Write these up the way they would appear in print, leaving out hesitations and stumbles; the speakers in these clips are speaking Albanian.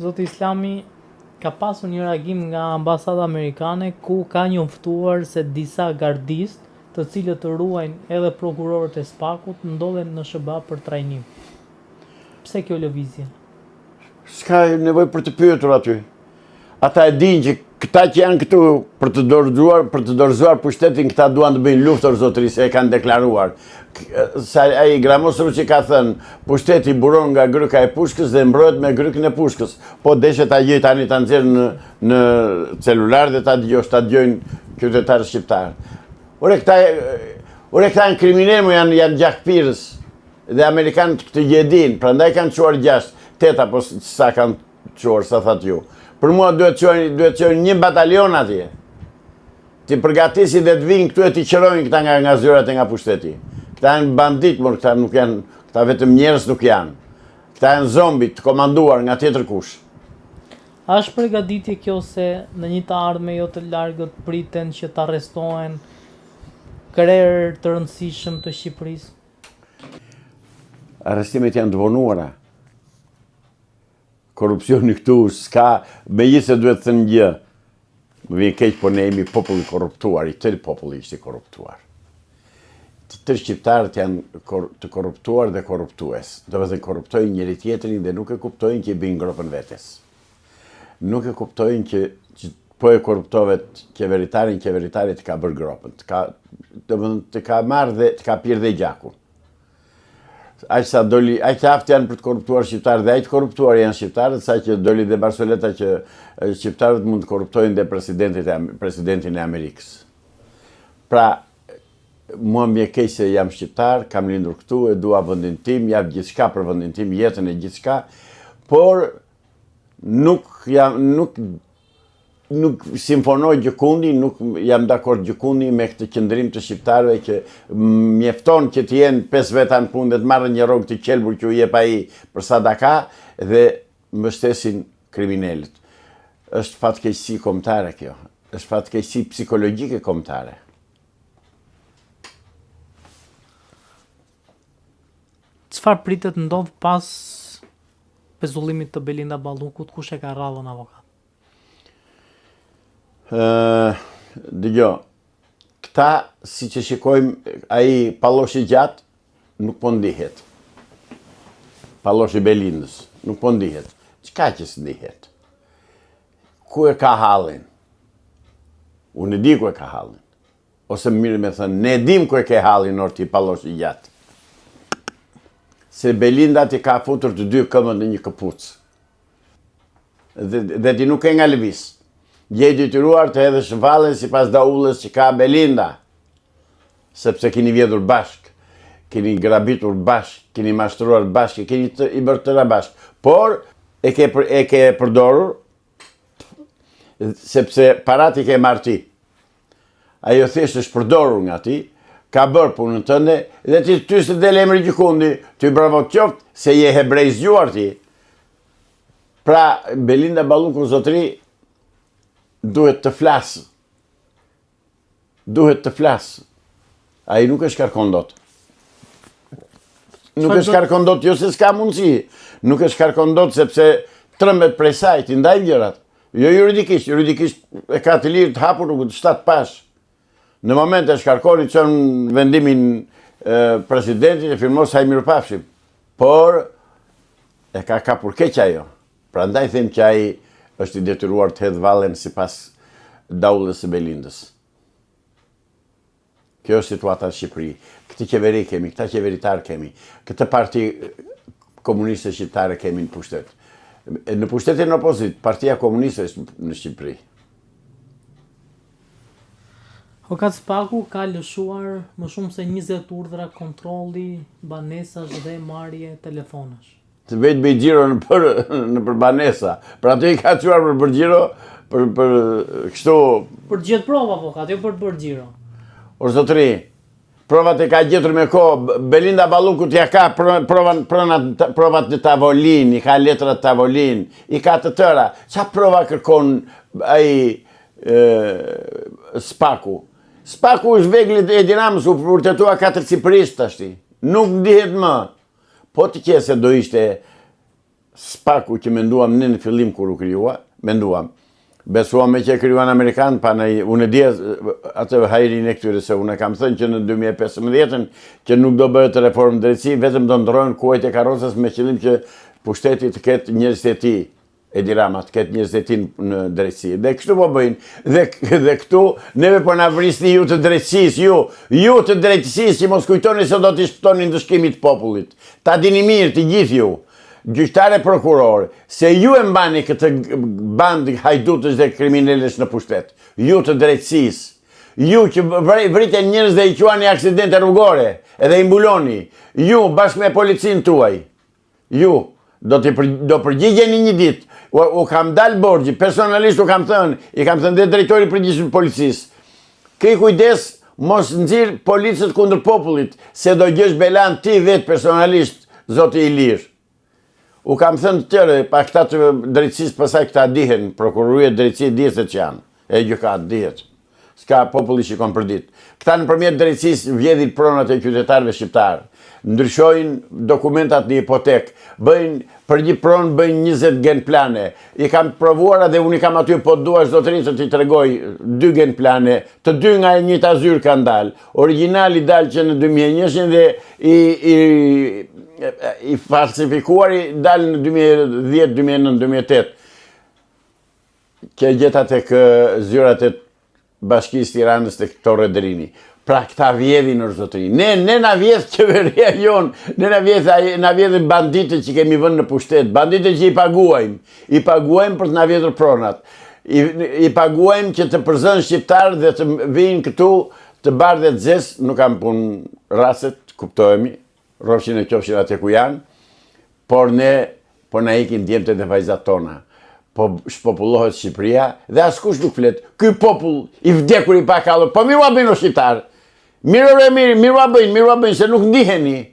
Zoti Islami ka pasur një reagim nga ambasada amerikane ku ka njoftuar se disa gardistë, të cilët të ruajnë edhe prokurorët e SPAK-ut, ndodhen në SBA për trajnim. Pse kjo lëvizje? S'ka nevojë për të pyetur aty. Ata e dinë që këta që janë këtu për të dorëzuar pushtetin, këta duan të bëjnë luftë zotërisë, e kanë deklaruar. Sa ai Gramos Ruçi ka thënë, pushteti buron nga gryka e pushkës dhe mbrohet me grykën e pushkës. Po deshe ta gjej tani ta nxjerr në celular dhe ta dëgjojnë qytetarë shqiptarë. Ore këta janë kriminalë, janë gjakpirës. Dhe amerikanët këtë gjedin, prandaj kanë çuar 6, 8 apo sa kanë çuar, sa thatë ju. Për mua duhet çojnë një batalion atje. Ti përgatisi dhe të vinë këtu e ti qërojnë këta nga zyrat e nga pushteti. Këta janë bandit, por këta nuk janë, këta vetëm njerëz nuk janë. Këta janë zombi të komanduar nga tjetër kush. A është përgatitje kjo se në një të ardhme jo të largët priten që të arrestohen krerë të rëndësishëm të Shqipërisë? Arrestimet janë të vonuara. Korupcioni këtu s'ka, megjithëse duhet të thënë gjë. Më vjen keq, po ne jemi popull i korruptuar, i tërë populli ishte i korruptuar. Të tërë shqiptarët janë të korruptuar dhe korruptues. Do të thënë korruptojnë njëri tjetrin dhe nuk e kuptojnë që i bëjnë gropën vetes. Nuk e kuptojnë që po e korruptovet qeveritarin të ka bërë gropën. Të ka marrë dhe të ka pirë dhe gjakun. Aq aftë janë për të korruptuar shqiptarët dhe aq të korruptuar janë shqiptarët, sa që doli dhe Barsoleta që shqiptarët mund të korruptojnë dhe presidentin e Amerikës. Pra, mua më vjen keq se jam shqiptar, kam lindur këtu, e dua vendin tim, jap gjithçka për vendin tim, jetën e gjithçka, por nuk simfonoj gjikundi, nuk jam dakord gjikundi me këtë qëndrim të shqiptarëve që mjefton që të jenë 5 veta në punë dhe të marrën një rrogë të qelbur që u jep ai për sadaka dhe mbështesin kriminalët. Është fatkeqësi kombëtare kjo. Është fatkeqësi psikologjike kombëtare. Çfarë pritet ndodh pas pezullimit të Belinda Ballukut, kush e ka rradhën avokat? Dëgjo, këta si që shikojmë, ai palloshi gjatë nuk po ndihet. Palloshi Belindës nuk po ndihet. Çka që s'ndihet? Ku e ka hallin? Unë e di ku e ka hallin. Ose më mirë me thënë, ne dim ku e ke hallin orti palloshi gjatë. Se Belinda ti ka futur të 2 këmbët në një këpucë. Dhe ti nuk e nga lëviz. Je detyruar të hedhësh vallen sipas daullës që ka Belinda. Sepse keni vjedhur bashk, keni grabitur bashk, keni mashtruar bashk, keni i bërë tëra bashk. Por e ke përdorur sepse parat i ke marrë ti. Ajo thjesht është përdorur nga ti, ka bërë punën tënde dhe ti ty se del emri gjikundi, ty bravo qoftë se je hebrejzuar ti. Pra Belinda Balluku zotëri duhet të flasë. Duhet të flasë. Ai nuk e shkarkon dot. Nuk e shkarkon dot, jo se s'ka mundësi. Nuk e shkarkon dot sepse trembet prej saj, ti ndaj gjërat. Jo juridikisht e ka të lirë të hapur rrugët 7 pash. Në moment e shkarkoni çon vendimin presidentit e firmos sa i mirëpafshim. Por e ka kapur keq ajo. Prandaj them që ai është i detyruar të hedhë vallen sipas daullës së Belindës. Kjo është situata në Shqipëri. Këtë qeveri kemi, këta qeveritar kemi, këtë parti komuniste shqiptare kemi në pushtet. Në pushtetin opozit, Partia Komuniste është në Shqipëri. Avokat SPAK-u ka lëshuar më shumë se 20 urdhra kontrolli, banesash dhe marrje telefonash. Të vetë bëj xhiro në për banesa. Pra ato i ka quar për bërë xhiro, për kështu... Për gjetë prova, avokat, jo për të bërë xhiro. O zotëri, provat e ka gjetur me kohë, Belinda Ballukut ja ka provat në tavolin, i ka letrat tavolin, i ka të tëra. Qa prova kërkon ai SPAK-u? SPAK-u është veglit e dinamës u vërtetua 4 Shqipërisht ashti. Nuk ndihet më. Po të qese do ishte Spaku që menduam ne në fillim kur u krijua, menduam. Besuam me që e krijuan Amerikan, pa unë e di atë hajrin e këtyre, se unë kam thënë që në 2015 që nuk do bëhet reformë drejtësi, vetëm do ndrojnë kuajt e karrocës me qëllim që pushteti të ketë njerëzit e tij, Edi Rama, të ketë njerëzit e tij në drejtësi. Dhe kështu po bëjnë. Dhe këtu neve po na vrisni ju të drejtësisë, ju të drejtësisë që mos kujtoni se do t'i shpëtoni ndëshkimit të popullit. Ta dini mirë të gjithë ju. Gjyqtare prokuror, se ju e mbani këtë bandë hajdutësh dhe kriminalësh në pushtet. Ju të drejtësisë. Ju që vriten njerëz dhe i quani aksidente rrugore, edhe i mbuloni. Ju bashkë me policinë tuaj. Ju do përgjigjeni një ditë. U kam dalë borgji, personalisht u kam thënë, i kam thënë dhe drejtori i përgjithshëm të policisë. Kej kujdes, mos nxirr policët kundër popullit, se do gjesh belan ti vetë personalisht, zoti i lirë. U kam thënë të tjerë, pa këta të drejtësisë, pasaj këta dihen, prokuroria drejtësi dihet se që janë, e gjykat dihet. S'ka populli shikon për ditë. Këta nëpërmjet drejtësisë vjedhin pronat e qytetarëve shqiptarë. Ndryshojnë dokumentat në hipotek, për një pronë bëjnë 20 gen plane. I kam provuar dhe unë i kam aty po duash zotërisë të t'i tregoj 2 gen plane, të dy nga e njëjta zyrë kanë dalë. Originali dalë që në 2001 dhe i falsifikuari dalë në 2010, 2009, 2008. Që gjeta tek zyrat e Bashkisë Tiranës tek Torre Drini. Pra këta vjedhin në zotëri. Ne na vjedh qeveria jonë, ne na vjedhin banditët që kemi vënë në pushtet, banditët që i paguajmë për të na vjedhur pronat. I paguajmë që të përzën shqiptarë dhe të vinë këtu të bardhë dhe të zes, nuk kam punë raset, kuptojemi, rrofshin e qofshin atje ku janë, por ne po na ikin djemtë dhe vajzat tona. Po shpopullohet Shqipëria dhe askush nuk flet. Ky popull i vdekur i pakallur, po miru a bëjnë o shqiptarë. Miru a bëjnë, se nuk ndiheni.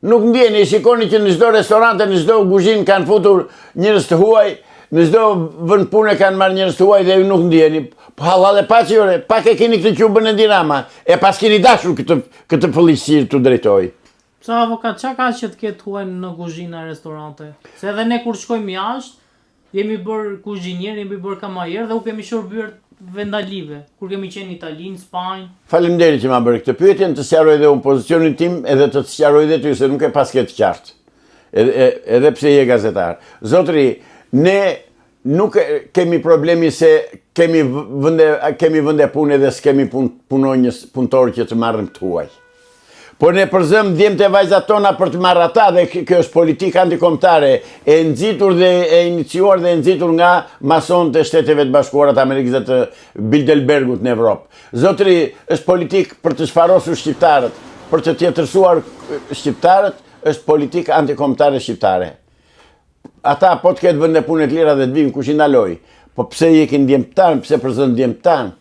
Nuk ndiheni, shikoni që në çdo restorante, në çdo kuzhinë kanë futur njerëz të huaj, në çdo vend pune kanë marrë njerëz të huaj dhe ju nuk ndiheni. Po hallall e paçi ore, pak e keni këtë qubën e Edi Rama, e pas keni dashur këtë fëllëqësi të drejtoj. Sa avokat, çka ka që të ketë huaj në kuzhina e restorante? Se edhe ne kur shkojmë jashtë, jemi bërë kuzhinier, jemi bërë kamajer dhe u kemi shërbyer vendalive, kur kemi qenë në Itali, në Spanjë. Faleminderit që ma bërë këtë pyetje, të sqaroj edhe unë pozicionin tim edhe të sqaroj edhe ty, se nuk e pas këtë qartë. Edhe pse je gazetar. Zotri, ne nuk kemi problemi se kemi vende pune dhe s'kemi punëtorë që të marrëm të huaj. Por ne përzëm djemtë e vajzat tona për të marrë ata dhe kjo është politikë antikombëtare e nxitur dhe e iniciuar dhe e nxitur nga masonët e Shteteve të Bashkuara të Amerikës dhe të Bilderbergut në Evropë. Zotri, është politikë për të shfarosur shqiptarët, për të tjetërsuar shqiptarët, është politikë antikombëtare shqiptare. Ata po të ketë vende pune të lira dhe të vinë kush i ndaloj, po pse i ekin djemtë tanë, pse përzën djemtë tanë?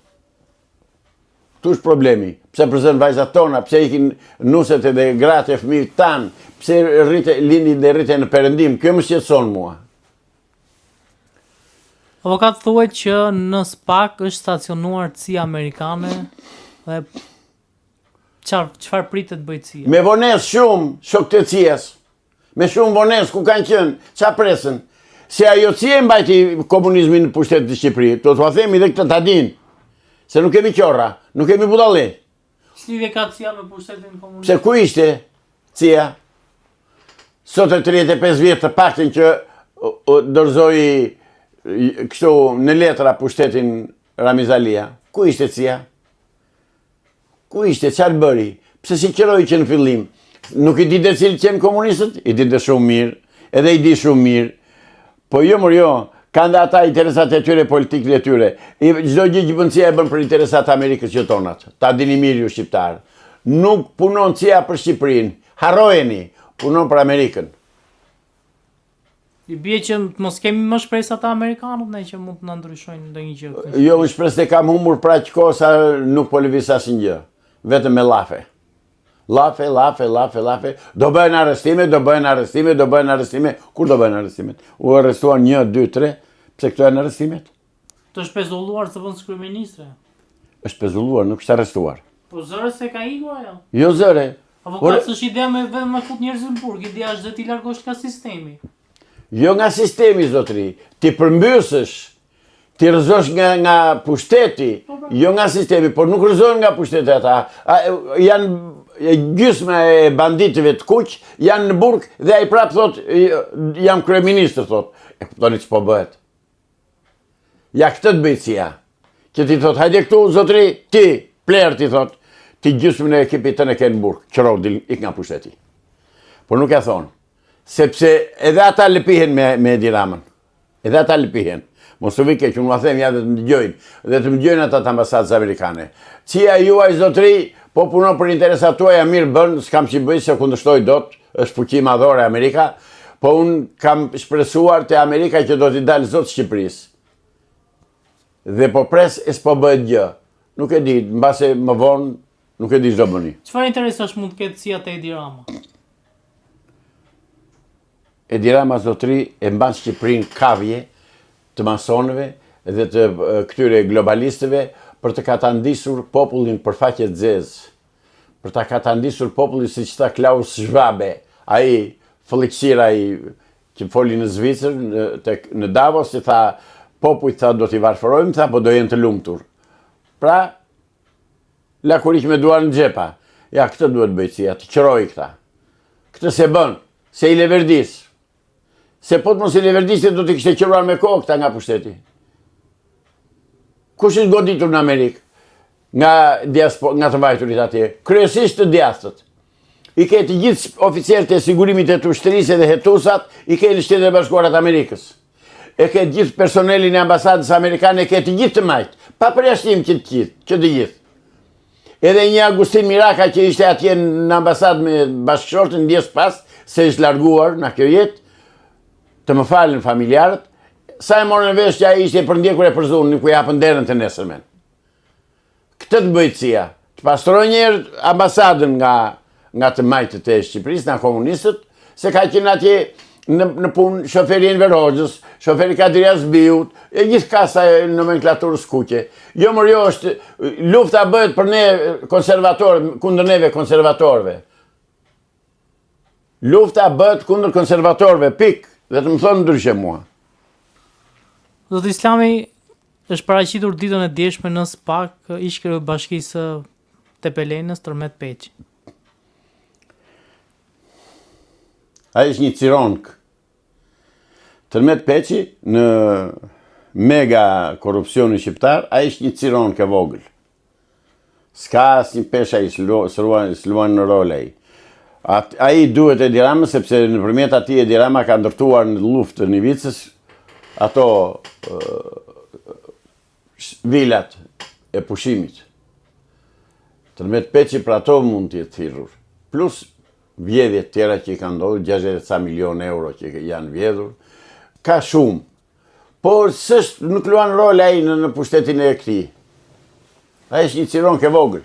Tu është problemi, pse përzën vajzat tona, pse ikin nuset edhe gratë e fëmijët tanë, pse lindin dhe rrite në perëndim, kjo më shqetëson mua. Avokat thuhet që në SPAK është stacionuar CIA amerikane dhe çfarë pritet bëjë CIA? Me vonesë shumë, shokët e CIA-s, me shumë vonesë ku kanë qenë, qa presën? Se ajo CIA mbajti komunizmin në pushtetin të Shqipërisë, to t'ua themi dhe këtë ta dinë. Se nuk kemi qorra, nuk kemi budalli. Lidhje ka CIA me pushtetin komunist? Se ku ishte CIA? Sot e 35 vjetë të paktën që dorëzoi kështu në letra pushtetin Ramizalia. Ku ishte CIA? Ku ishte, çfarë bëri? Pse si qëroi që në fillim? Nuk i dite cilë qenë komunistët? I dite shumë mirë, edhe i di shumë mirë. Po jo, kanë dhe ata interesat e tyre, politikën e tyre. Çdo gjë që bën CIA e bën për interesat Amerikës që tonat. Ta dini mirë ju shqiptarë. Nuk punon CIA për Shqipërinë. Harrojeni, punon për Amerikën. I bie që mos kemi më shpresë ata amerikanët ne që mund të na ndryshojnë ndonjë gjë. Jo, më shpresë se kam humbur pra aq kohë sa nuk po lëviz asnjë gjë. Vetëm me llafe. Llafe. Do bëhen arrestime. Kur do bëhen arrestimet? U arrestuan 1, 2, 3. Pse këto janë arrestimet? Të shpezulluar së vëndës kryeministre. Është pezulluar, nuk është arrestuar. Po zëre se ka ikur ajo? Jo zëre. Avokat s'është idea me fut njerëz në burg, ideja është dhe t'i largosh nga sistemi. Jo nga sistemi, zotri, ti përmbysësh, ti rëzosh nga pushteti, jo nga sistemi, por nuk rëzohen nga pushteti ata. Janë gjysma e banditive të kuq, janë në burg dhe ai prap thot, jam kryeministër, thot. E kuptoni ç'po bëhet. Ja këtë të bëjtësia. Që ti thot, hajde këtu, zotri, ti, pler, ti thot, ti gjysmën e ekipit të në kenë në burg, qëro, ik nga pushteti. Por nuk e thonë. Sepse edhe ata lëpihen me Edi Ramën. Edhe ata lëpihen. Mos të vike që unë ma them ja dhe të më dëgjojnë. Dhe të më dëgjojnë ata të ambasadës amerikane. Cia juaj zotri, po punon për interesat tuaja mirë bën, s'kam që bëj se kundështoj dot, është fuqi madhore Amerika, po unë kam shpresuar të Amerika që do t'i dalë zotë Shqipërisë. Dhe po pres e s'po bëhet gjë. Nuk e di, mbase më vonë, nuk e di ç'do bëni. Çfarë interesash mund të ketë si atë Edi Rama? Edi Rama zotri e mban Shqipërinë kavje të masonëve dhe të këtyre globalistëve për të katandisur popullin për faqe të zezë. Për të katandisur popullin si që tha Klaus Schwabe, ai fëlliqësira ai që foli në Zvicër, në Davos, që tha popujt tha do t'i varfërojmë, tha po do jenë të lumtur. Pra, lakurik me duar në xhepa. Ja, këtë duhet bëjtësia, të qëroj këta. Këtë se bën, se i leverdis. Se po të mos i leverdisit do t'i kishte qëruar me kohë këta nga pushteti. Kush është goditur në Amerikë? Nga të vajturit atje. Kryesisht të djastët. I ke të gjithë oficerët e sigurimit e të ushtërisë dhe hetusat, i ke në Shtetet e Bashkuara të Amerikës. E ke të gjithë personelin e ambasadës amerikane, e ke të gjithë të majtë. Pa përjashtim që të gjithë. Edhe një Agustin Miraka që ishte atje në ambasadë me bashkëshortën, ndjes pas, se ishte larguar në kjo jetë, të më falën familjarët, sa e morën vesh që ai ishte përndjekur e përzunë, nuk u japën derën të nesërmen. Këtë të bëjtësia, të pastroj njerë ambasadën nga të majtët e Shqipërisë, nga komunistët, se ka qenë atje në punë shoferi Enver Hoxhës, shoferi Kadria Zbiut, e gjithë kasa e nomenklaturës kuqe. Jo mërë jo është, lufta bëhet për ne konservatorë, kundër neve konservatorëve. Lufta bëhet kundër konservatorëve, pikë, dhe të më thonë ndryshe mua. Zoti Islami është paraqitur ditën e djeshme në SPAK, ish-krye bashkisë Tepelenës, Tërmet Peçi. Ai është një cironk. Tërmet Peçi, në mega korupcioni shqiptar, ai është një cironk e vogël. S'ka asnjë pesha i s'luan në rol ai. Ai duhet Edi Rama, sepse nëpërmjet atij Edi Rama ka ndërtuar në luftë në Ivicës ato vilat e pushimit. Tërmet Peçi për ato mund të jetë thirrur. Plus vjedhjet tjera që i kanë ndodhur, 60 milion euro që janë vjedhur, ka shumë. Por nuk luan rol ai në pushtetin e këtij. Ai është një cironk e vogël.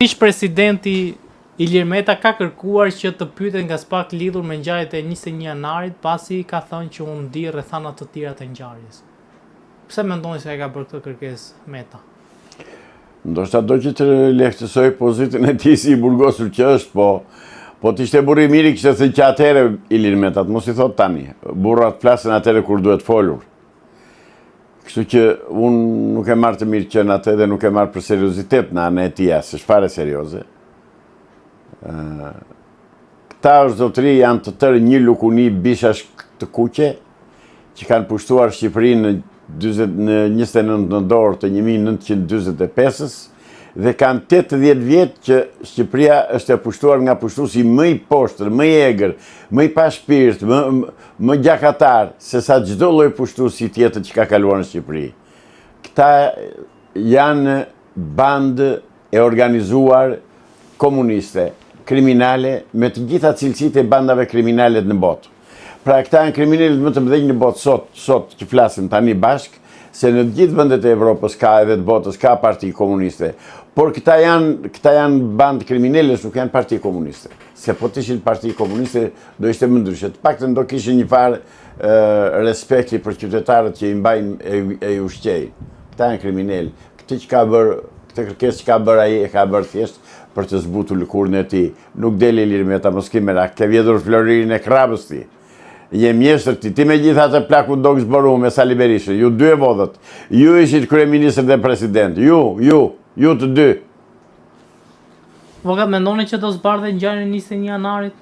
Ish presidenti Ilir Meta ka kërkuar që të pyetet nga SPAK lidhur me ngjarjet e 21 janarit, pasi ka thënë që u ndi rrethana të tjera të ngjarjes. Pse mendoni se ai ka bërë këtë kërkesë Meta? Ndoshta do që të lehtësoj pozitën e tij si i burgosur që është, po t'ishte burri miri kishte thënë që atëherë Ilir Meta, mos i thot tani. Burrat flasin atëherë kur duhet folur. Kështu që unë nuk e marr të mirë qenë atë dhe nuk e marr për seriozitet në anën e tij, s'është fare serioze. Këta është zotëri janë të tërë një lukuni bishash të kuqe që kanë pushtuar Shqipërinë në 29 nëntor të 1945-s dhe kanë 80 vjetë që Shqipëria është e pushtuar nga pushtuesi më i poshtër, më i egër, më i pa shpirt, më gjakatar se sa çdo lloj pushtuesi tjetër që ka kaluar në Shqipëri. Këta janë bandë e organizuar komuniste, kriminale, me të gjitha cilësitë e bandave kriminale në botë. Pra këta janë kriminalët më të mëdhenj në botë sot që flasim tani bashk, se në të gjithë vendet e Evropës ka edhe të botës ka parti komuniste. Por këta janë bandë kriminale, nuk janë parti komuniste. Se po të ishin parti komuniste, do ishte më ndryshe. Të paktën do kishin një farë respekti për qytetarët që i mbajnë e i ushqejnë. Këta janë kriminal. Këtë kërkesë që ka bërë ai e ka bërë thjesht për të zbutur lëkurën e tij. Nuk deli Ilir Meta, mos ki merak, ke vjedhur Floririn e krabës ti. Je mjeshtër ti me gjitha të plaku do zboru me Sali Berishë, ju dy e vodhët, ju ishit kryeministër dhe president, ju të dy. Vokat, mendoni që do zbardhe ngjarjen 21 janarit?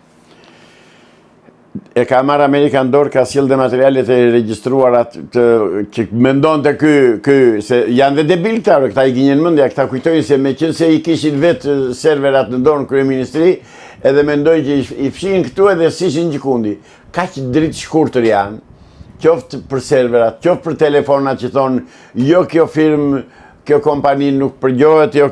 E ka marrë Amerika në dorë, ka sjell dhe materialet e regjistruara që mendon të ky, se janë dhe debil këta i gjenjen mendja, këta kujtojnë se me qenë se i kishin vetë serverat në dorë në kryeministri, edhe mendojnë që i fshin këtu edhe si ishin gjikundi. Kaq dritë shkurtër janë, qoftë për serverat, qoftë për telefonat që thonë, jo kjo firmë, kjo kompani nuk përgjohet, jo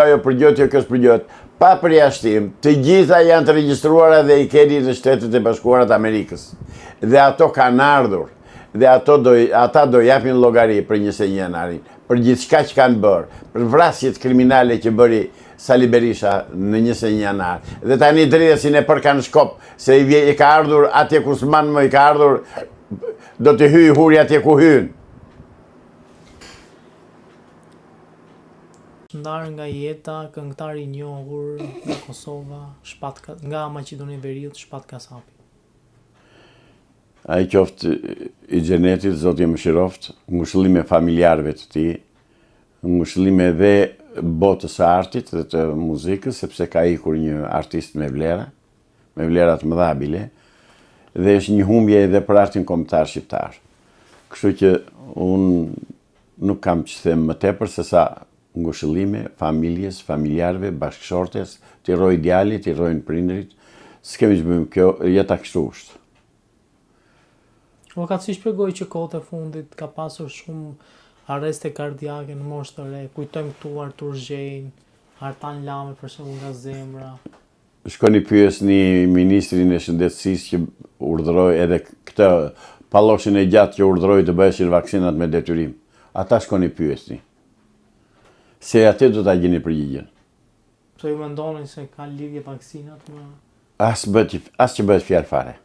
ajo përgjohet, jo kjo s'përgjohet. Pa përjashtim, të gjitha janë të regjistruara dhe i keni në Shtetet e Bashkuara të Amerikës. Dhe ato kanë ardhur, dhe ata do japin llogari për 21 janarin, për gjithçka që kanë bërë, për vrasjet kriminale që bëri Sali Berisha në 21 janar. Dhe tani dridhesin e përka në Shkop, se i ka ardhur atje ku s'man më, i ka ardhur, do të hyj huri atje ku hyn. Ndarë nga jeta, këngëtari i njohur nga Kosova, nga Maqedonia e Veriut, Shpat Kasapi. Ai qoftë i xhenetit, Zoti e mëshiroft, ngushëllime familjarëve të tij, ngushëllime dhe botës së artit dhe të muzikës, sepse ka ikur një artist me vlera të mëdha bile, dhe është një humbje edhe për artin kombëtar shqiptar. Kështu që unë nuk kam që them më tepër se sa ngushëllime familjes, familjarëve, bashkëshortes, t'i rroj djalit, t'i rrojnë prindrit, s'kemi që bëjmë kjo, jeta kështu është. Vokat, si shpjegoj që kohët e fundit ka pasur shumë arreste kardiake në moshë të re, kujtojmë këtu Artur Zhejn, Artan Lame për shembull nga Zemra. Shkoni pyesni ministrin e shëndetësisë që urdhëroi edhe këtë palloshin e gjatë që urdhëroi të bëheshin vaksinat me detyrim. Ata shkoni pyesni. Se atë do ta gjeni përgjigjen. Pse ju mendoni se ka lidhje vaksinat me As që bëhet fjalë fare.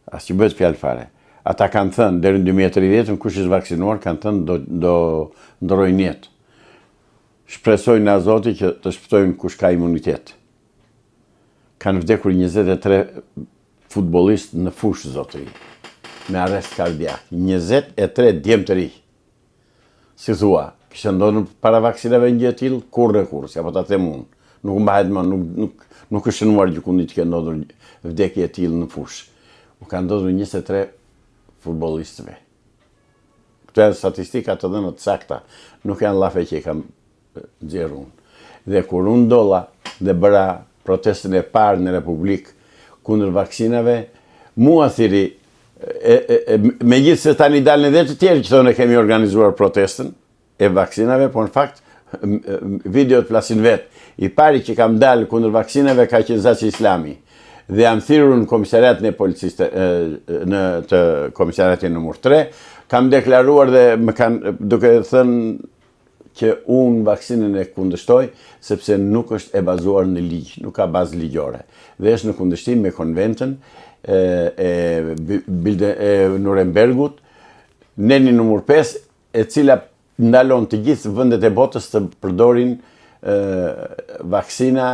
As që bëhet fjalë fare. Ata kanë thënë deri në 2030 kush është vaksinuar kanë thënë do ndrojnë jetë. Shpresojnë nga Zoti që të shpëtojnë kush ka imunitet. Kanë vdekur 23 futbollistë në fushë, zotëri, me arrest kardiak. 23 djemë të ri. Si thua, kishte ndodhur para vaksinave një gjë e tillë, kurrë, si apo ta them unë. Nuk mbahet më, nuk është shënuar gjikundi që ka ndodhur vdekje e tillë në fushë. U ka ndodhur 23 futbollistëve. Këto janë statistika të dhëna të sakta, nuk janë llafe që i kam nxjerrur unë. Dhe kur unë dolla dhe bëra protestën e parë në Republikë kundër vaksinave, mua thiri, megjithëse tani dalën edhe të tjerë që thonë kemi organizuar protestën e vaksinave, por në fakt videot flasin vetë. I pari që kam dalë kundër vaksinave ka qenë Zaçi Islami. Dhe jam thirrur në komisariatin e policisë në të komisariatin numër 3, kam deklaruar dhe më kanë duke thënë që unë vaksinën e kundërshtoj sepse nuk është e bazuar në ligj, nuk ka bazë ligjore. Dhe është në kundërshtim me konventën e Nurembergut, neni numër 5, e cila ndalon të gjithë vendet e botës të përdorin vaksina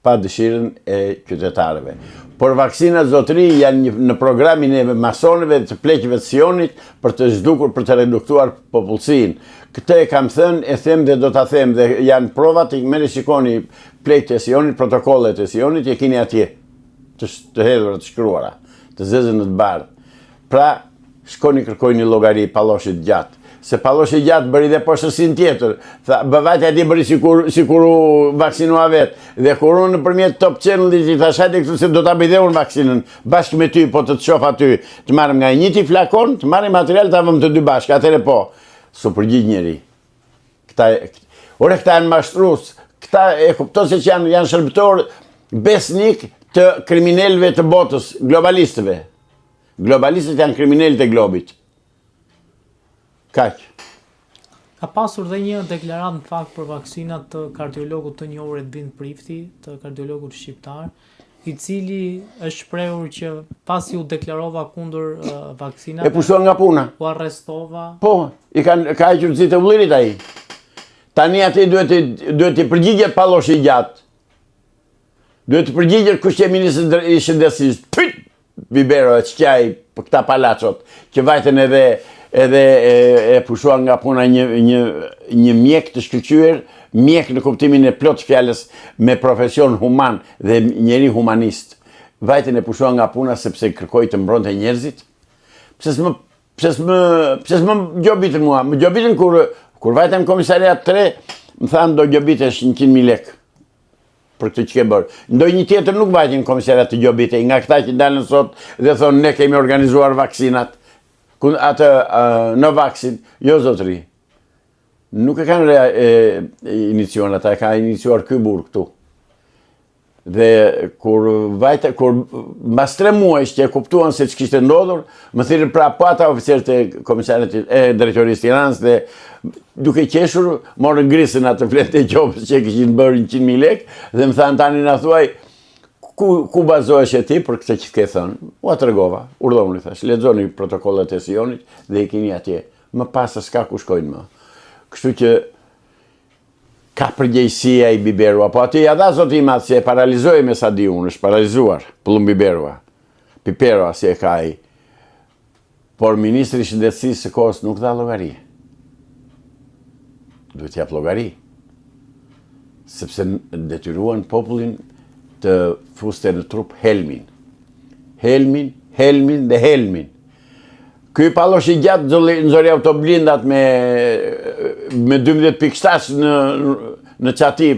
pa dëshirën e qytetarëve. Por vaksina, zotëri, janë në programin e masonëve të pleqëve të Sionit për të zhdukur, për të reduktuar popullsinë. Këtë e kam thënë, e them dhe do ta them, dhe janë provat, merrni shikoni pleqët e Sionit, protokollet e Sionit, e keni atje, të hedhura, të shkruara, të zezën në të bardhë. Pra, shkoni kërkojni llogari palloshit gjatë. Se palloshi gjatë bëri dhe poshtësin tjetër. Tha, bëvajtja ti bëri sikur u vaksinua vetë. Dhe kur unë nëpërmjet Top Channel-it i thash hajde këtu se do ta bëj dhe unë vaksinën, bashkë me ty, po të shoh aty, të marrim nga njëti flakon, të marrim material, ta vëmë të dy bashkë, atëre po. Su përgjigj njeri. Ore, këta janë mashtrues, këta e kupton se që janë shërbëtor besnik të kriminalëve të botës, globalistëve. Globalistët janë kriminalët e globit. Kaq. Ka pasur dhe një deklaratë në fakt për vaksinat të kardiologut të njohur Edvin Prifti, të kardiologut shqiptar, i cili është shprehur që pasi u deklarova kundër vaksinave, E pushtua nga puna. u arrestova. Po, ka hequr zi të ullirit ai. Tani aty duhet të përgjigjet palloshi gjatë. Duhet të përgjigjet kush që ministri i shëndetësisë. Bibero e qaj për këta palacot, që vajten edhe e pushuan nga puna një mjek të shkëlqyer, mjek në kuptimin e plot fjalës me profesion human dhe njeri humanist. Vajten e pushuan nga puna sepse kërkoi të mbronte njerëzit. Pse s'më gjobitën mua? Më gjobitën kur vajten në komisariat 3, më thanë do gjobitesh 100.000 lekë për këtë që ke bërë. Ndonjë tjetër nuk vajtin në komisariat të gjobitej, nga këta që dalën sot dhe thonë ne kemi organizuar vaksinat, atë në vaksin, jo zotëri. Nuk e kanë iniciuar ata, e ka iniciuar ky burr këtu. Dhe kur mbas 3 muaj që e kuptuan se ç'kishte ndodhur, më thirrën prapë po ata oficerët e komisariatit e drejtorisë Tiranës dhe duke qeshur morën grisën atë fletë e qopës që kishin bërë 100.000 lekë dhe më thanë tani na thuaj ku bazohesh ti për këtë që ke thënë. Ua tregova, urdhoni thash, lexoni protokollet e sesionit dhe i keni atje. Më pas s'ka ku shkojnë më. Kështu që ka përgjegjësia i Biberua, po aty ja dha zoti i madh se e paralizoi me sa di unë, është paralizuar Pullum Biberua. Piperua si e ka ai. Por ministri i shëndetësisë së kohës nuk dha llogari. Duhet jap llogari. Sepse detyruan popullin të fuste në trup helmin. Helmin dhe helmin. Ky pallosh i gjatë nxori autoblindat me 12.7 në qati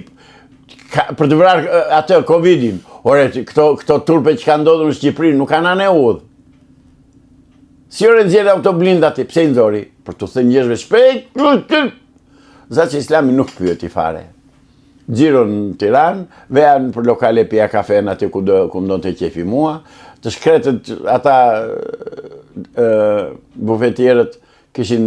për të vrarë atë Covidin. Ore, këto turpe që ka ndodhur në Shqipëri nuk kanë anë udhë. Si ore nxjerrë autoblindat pse i nxori? Për të thënë njerëzve shpejt. Zaç Islami nuk pyeti fare. Xhiron në Tiranë, vean për lokale pija kafe në aty ku mdon të qefi mua, të shkretët ata bufetierët kishin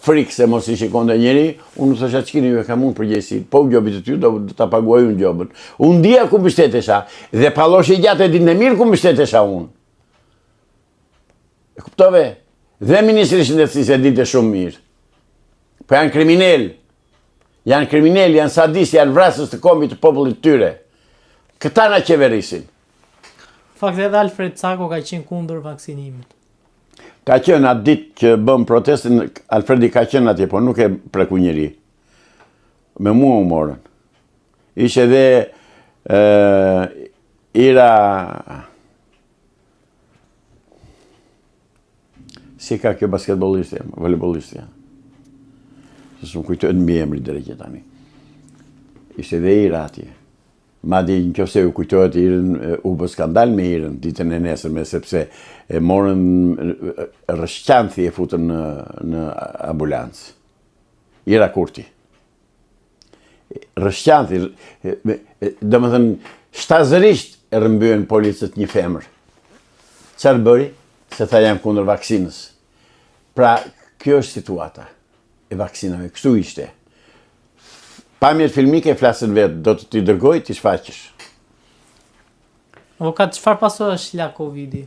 frikë se mos i shikonte njeri, unë thosha ç'keni ju e kam unë përgjegjësi, po gjobit të ty do ta paguaj unë gjobën. Unë dia ku mbështetesha dhe palloshi i gjatë e dinë mirë ku mbështetesha unë. E kuptove? Dhe ministri i shëndetësisë e dinte shumë mirë. Po janë kriminal. Janë kriminal, janë sadist, janë vrasës të kombit të popullit tyre. Këta na qeverisin. Fakt edhe Alfred Cako ka qenë kundër vaksinimit. Ka qenë atë ditë që bëm protestin, Alfredi ka qenë atje, po nuk e preku njëri. Me mua u morën. Ishe edhe Ira... Si ka kjo basketbolistja, volejbolistja. Se s'm kujtojnë mbi emri drejtë tani. Ishte dhe Ira atje. Madje nëse u kujtohet Irën, u bë skandal me Irën ditën e nesërme sepse e morën rrëshqanthi e futën në ambulancë. Ira Kurti. Rrëshqanthi, domethënë shtazërisht e rrëmbyen policët një femër. Çfarë bëri? Se tha jam kundër vaksinës. Pra, kjo është situata e vaksinave. Kështu ishte. Pamjet filmike flasën vetë, do të t'i dërgoj, t'i shfaqësh. Avokat, çfarë pasojë la Covidi?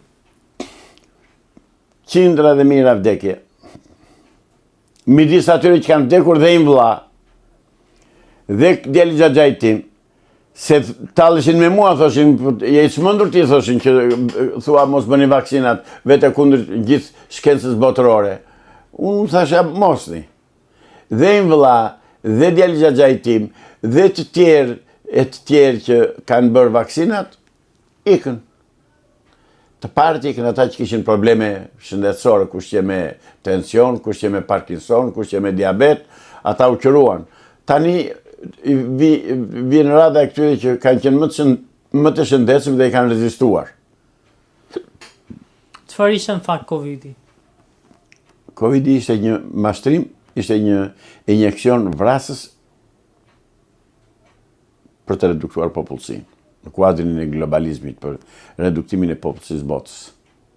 Qindra dhe mijëra vdekje. Midis atyre që kanë vdekur dhe vëlla, dhe djali xhaxhait tim, se talleshin me mua, thoshin, je i çmendur ti, thoshin, që thua mos bëni vaksinat, vete kundër gjithë shkencës botërore. Unë thasha mosni. Dhe vëlla, dhe djali xhaxhait tim, dhe të tjerë që kanë bërë vaksinat, ikën. Të parët ikën ata që kishin probleme shëndetësore, kush që me tension, kush që me Parkinson, kush që me diabet, ata u qëruan. Tani vjen rada e këtyre që kanë qenë më të shëndetshëm dhe i kanë rezistuar. Çfarë ishte në fakt Covidi? Covidi ishte një mashtrim, ishte një injekcion vrasës për të reduktuar popullsinë, në kuadrin e globalizmit për reduktimin e popullsisë botës.